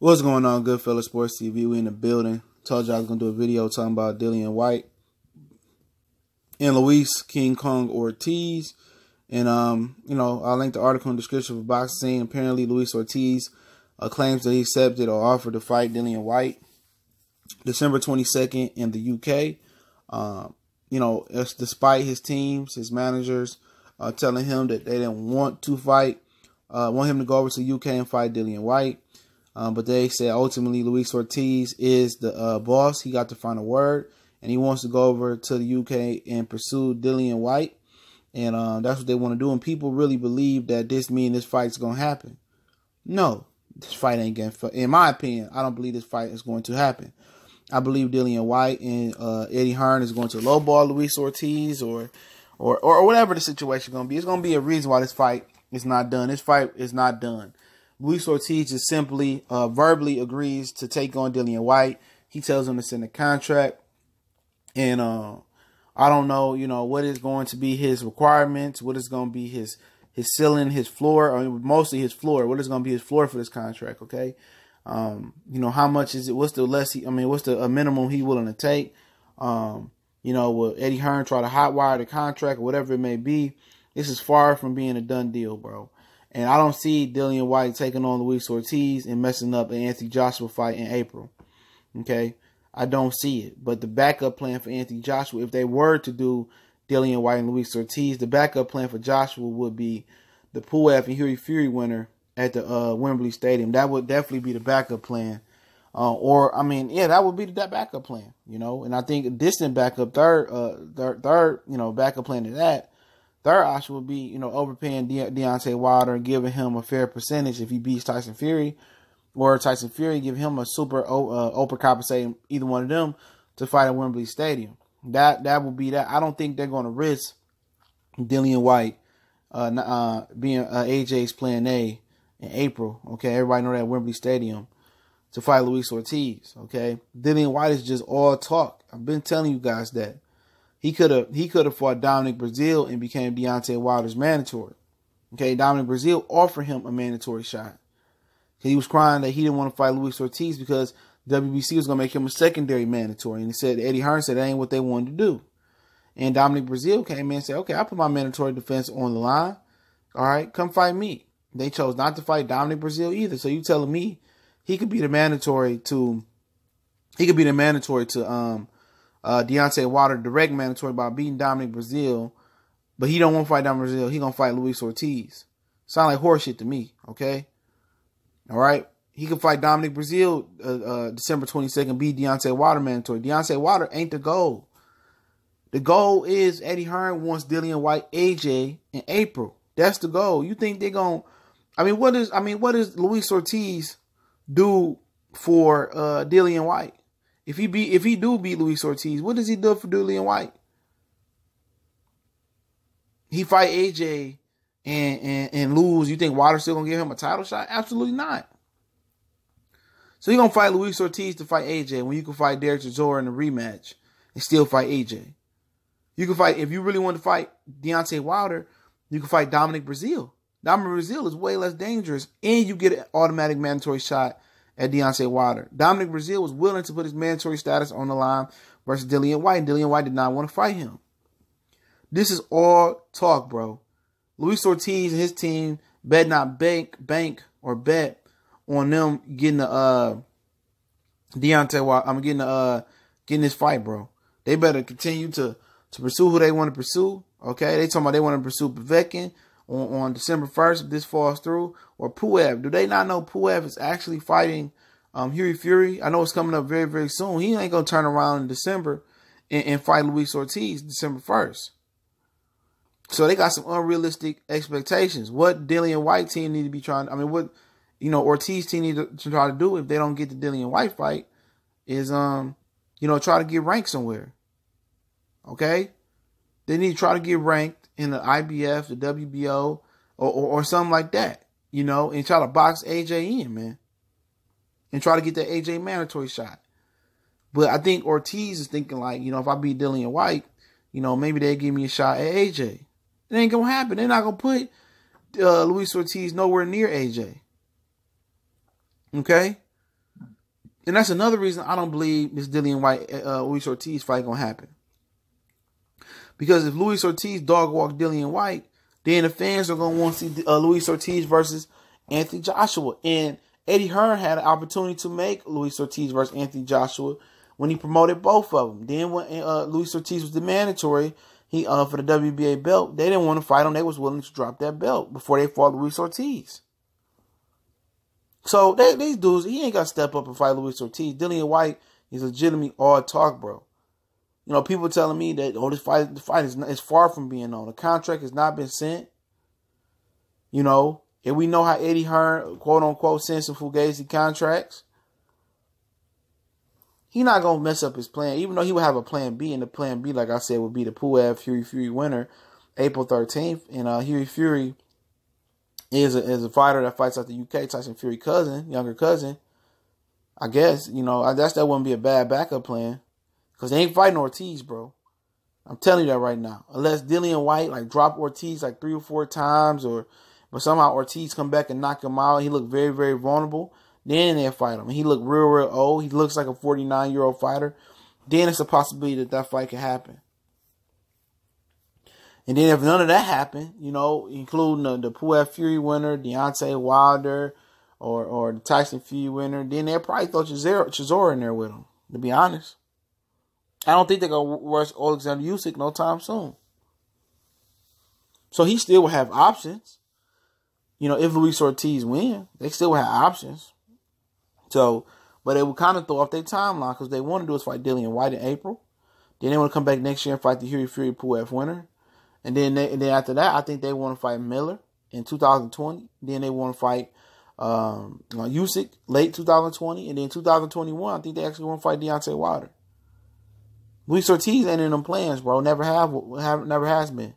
What's going on, Goodfellas Sports TV? We in the building. Told you I was going to do a video talking about Dillian Whyte and Luis King Kong Ortiz. And, I'll link the article in the description for boxing. Apparently, Luis Ortiz claims that he accepted or offered to fight Dillian Whyte December 22nd in the UK. It's despite his teams, his managers telling him that they didn't want to fight, want him to go over to the UK and fight Dillian Whyte. But they said ultimately Luis Ortiz is the boss. He got the final word, and he wants to go over to the UK and pursue Dillian Whyte. And that's what they want to do. And people really believe that this means this fight's going to happen. No, this fight ain't going to. In my opinion, I don't believe this fight is going to happen. I believe Dillian Whyte and Eddie Hearn is going to lowball Luis Ortiz or whatever the situation is going to be. It's going to be a reason why this fight is not done. This fight is not done. Luis Ortiz just simply verbally agrees to take on Dillian Whyte. He tells him to send a contract. And I don't know, what is going to be his requirements, what is going to be his ceiling, his floor, or mostly his floor. What is going to be his floor for this contract, okay? How much is it? What's the minimum he willing to take? Will Eddie Hearn try to hotwire the contract or whatever it may be? This is far from being a done deal, bro. And I don't see Dillian Whyte taking on Luis Ortiz and messing up an Anthony Joshua fight in April. Okay? I don't see it. But the backup plan for Anthony Joshua, if they were to do Dillian Whyte and Luis Ortiz, the backup plan for Joshua would be the Puev and Hifi winner at the Wembley Stadium. That would definitely be the backup plan. That would be the backup plan, And I think a distant backup, third, backup plan to that. Third option would be, overpaying Deontay Wilder and giving him a fair percentage if he beats Tyson Fury, or Tyson Fury give him a super overcompensating either one of them to fight at Wembley Stadium. That would be that. I don't think they're going to risk Dillian Whyte being AJ's plan A in April. Okay, everybody know that Wembley Stadium to fight Luis Ortiz. Okay, Dillian Whyte is just all talk. I've been telling you guys that. He could have fought Dominic Brazil and became Deontay Wilder's mandatory. Okay, Dominic Brazil offered him a mandatory shot. He was crying that he didn't want to fight Luis Ortiz because WBC was going to make him a secondary mandatory. And he said, Eddie Hearn said that ain't what they wanted to do. And Dominic Brazil came in and said, okay, I put my mandatory defense on the line. All right, come fight me. They chose not to fight Dominic Brazil either. So you telling me he could be the mandatory to Deontay Wilder, direct mandatory, by beating Dominic Brazil, but he don't want to fight Dominic Brazil. He gonna fight Luis Ortiz. Sound like horseshit to me, okay? All right, he can fight Dominic Brazil December 22nd, beat Deontay Wilder mandatory. Deontay Wilder ain't the goal. The goal is Eddie Hearn wants Dillian Whyte, AJ in April. That's the goal. You think they're gonna? What does Luis Ortiz do for Dillian Whyte? If he do beat Luis Ortiz, what does he do for Dillian Whyte? He fight AJ and lose. You think Wilder's still gonna give him a title shot? Absolutely not. So you're gonna fight Luis Ortiz to fight AJ when you can fight Derek Chisora in a rematch and still fight AJ. You can fight, if you really want to fight Deontay Wilder, you can fight Dominic Brazil. Dominic Brazil is way less dangerous, and you get an automatic mandatory shot at Deontay Wilder. Dominic Brazil was willing to put his mandatory status on the line versus Dillian Whyte, and Dillian Whyte did not want to fight him. This is all talk, bro. Luis Ortiz and his team bet not bank or bet on them getting the Deontay Wilder. Getting this fight, bro. They better continue to pursue who they want to pursue. Okay, they talking about they want to pursue Povetkin on December 1st if this falls through, or Puev. Do they not know Puev is actually fighting Fury? I know it's coming up very, very soon. He ain't going to turn around in December and fight Luis Ortiz December 1st. So they got some unrealistic expectations. What Dillian Whyte team need to be trying, Ortiz team need to try to do if they don't get the Dillian Whyte fight is, try to get ranked somewhere. Okay? They need to try to get ranked in the IBF, the WBO, or something like that, and try to box AJ in, man. And try to get that AJ mandatory shot. But I think Ortiz is thinking like, if I beat Dillian Whyte, maybe they'll give me a shot at AJ. It ain't going to happen. They're not going to put Luis Ortiz nowhere near AJ. Okay? And that's another reason I don't believe this Dillian Whyte, Luis Ortiz fight gonna happen. Because if Luis Ortiz dog walk Dillian Whyte, then the fans are gonna want to see Luis Ortiz versus Anthony Joshua. And Eddie Hearn had an opportunity to make Luis Ortiz versus Anthony Joshua when he promoted both of them. Then when Luis Ortiz was the mandatory, he for the WBA belt, they didn't want to fight him. They was willing to drop that belt before they fought Luis Ortiz. So these dudes, he ain't got to step up and fight Luis Ortiz. Dillian Whyte is legitimately all talk, bro. You know, people telling me that the fight is far from being on. The contract has not been sent. You know, and we know how Eddie Hearn, quote unquote, sent some fugazi contracts. He not gonna mess up his plan, even though he would have a plan B, and the plan B, like I said, would be the Puev Fury winner, April 13th. And Fury is a fighter that fights out the UK, Tyson Fury cousin, younger cousin. I guess, you know, I guess that wouldn't be a bad backup plan. Because they ain't fighting Ortiz, bro. I'm telling you that right now. Unless Dillian Whyte, like, drop Ortiz, like, 3 or 4 times, but somehow Ortiz come back and knock him out. He look very, very vulnerable. Then they'll fight him. He look real, real old. He looks like a 49-year-old fighter. Then it's a possibility that fight can happen. And then if none of that happened, you know, including the Puev Fury winner, Deontay Wilder, or the Tyson Fury winner, then they'll probably throw Chisora in there with him, to be honest. I don't think they're going to rush Alexander Usyk no time soon. So he still will have options. You know, if Luis Ortiz win, they still will have options. So, but it would kind of throw off their timeline because they want to do is fight Dillian Whyte in April. Then they want to come back next year and fight the Fury Puev winner. And then after that, I think they want to fight Miller in 2020. Then they want to fight Usyk late 2020. And then 2021, I think they actually want to fight Deontay Wilder. Luis Ortiz ain't in them plans, bro. Never has been.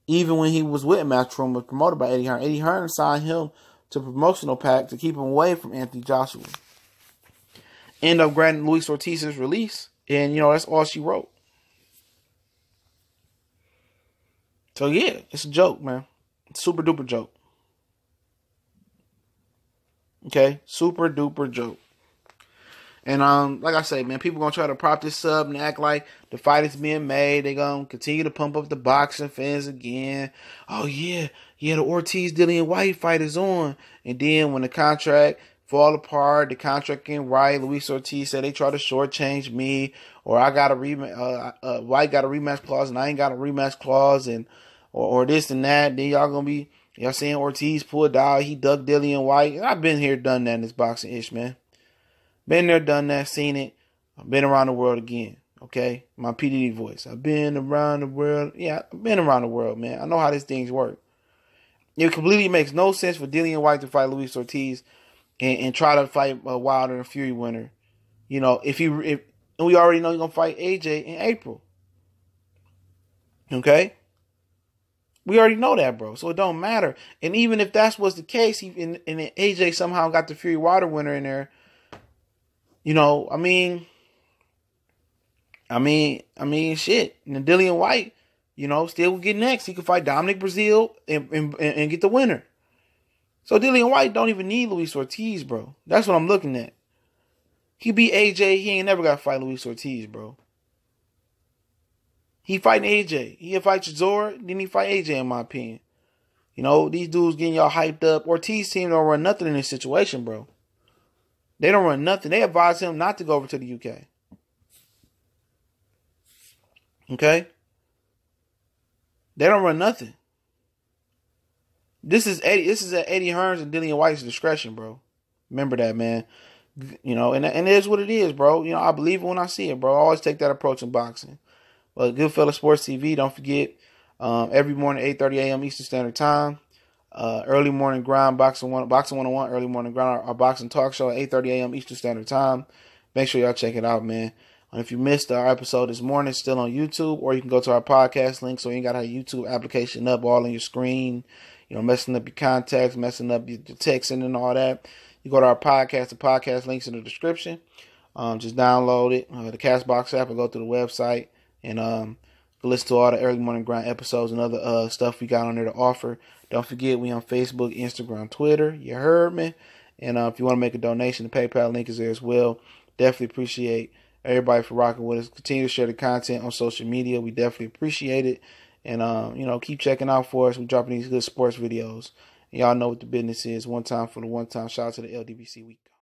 Even when he was with Matchroom, was promoted by Eddie Hearn. Eddie Hearn signed him to a promotional pack to keep him away from Anthony Joshua. End up granting Luis Ortiz's release, and you know that's all she wrote. So yeah, it's a joke, man. Super duper joke. Okay, super duper joke. And like I say, man, people gonna try to prop this up and act like the fight is being made. They gonna continue to pump up the boxing fans again. Oh yeah, the Ortiz Dillian Whyte fight is on. And then when the contract fall apart, the contract ain't right. Luis Ortiz said they try to shortchange me, or I got a rematch. Whyte got a rematch clause and I ain't got a rematch clause, and or this and that. Then y'all saying Ortiz pulled out. He dug Dillian Whyte. I've been here, done that in this boxing ish, man. Been there, done that, seen it. I've been around the world again, okay? My PDD voice. I've been around the world. Yeah, I've been around the world, man. I know how these things work. It completely makes no sense for Dillian Whyte to fight Luis Ortiz and try to fight Wilder and Fury winner. You know, and we already know he's going to fight AJ in April. Okay? We already know that, bro. So it don't matter. And even if that was the case, and AJ somehow got the Fury Wilder winner in there, you know, I mean, shit. And Dillian Whyte, you know, still will get next. He could fight Dominic Breazeale and get the winner. So Dillian Whyte don't even need Luis Ortiz, bro. That's what I'm looking at. He beat AJ. He ain't never got to fight Luis Ortiz, bro. He fighting AJ. He'll fight Chisora, then he fight AJ, in my opinion. You know, these dudes getting y'all hyped up. Ortiz team don't run nothing in this situation, bro. They don't run nothing. They advise him not to go over to the UK. Okay? They don't run nothing. This is at Eddie Hearn's and Dillian Whyte's discretion, bro. Remember that, man. You know, and it is what it is, bro. You know, I believe it when I see it, bro. I always take that approach in boxing. But Goodfella Sports TV, don't forget, every morning, 8:30 a.m. Eastern Standard Time. Early morning grind, Boxing 101, early morning grind, our boxing talk show at 8:30 a.m. Eastern Standard Time. Make sure y'all check it out, man. And if you missed our episode this morning, it's still on YouTube, or you can go to our podcast link, so you ain't got a YouTube application up all on your screen, you know, messing up your contacts, messing up your texting and all that. You go to our podcast, the podcast link's in the description. Just download it, the Castbox app, and go to the website, and listen to all the early morning grind episodes and other stuff we got on there to offer. Don't forget, we on Facebook, Instagram, Twitter. You heard me. And if you want to make a donation, the PayPal link is there as well. Definitely appreciate everybody for rocking with us. Continue to share the content on social media. We definitely appreciate it. And, keep checking out for us. We're dropping these good sports videos. And y'all know what the business is. One time for the one time. Shout out to the LDBC Week.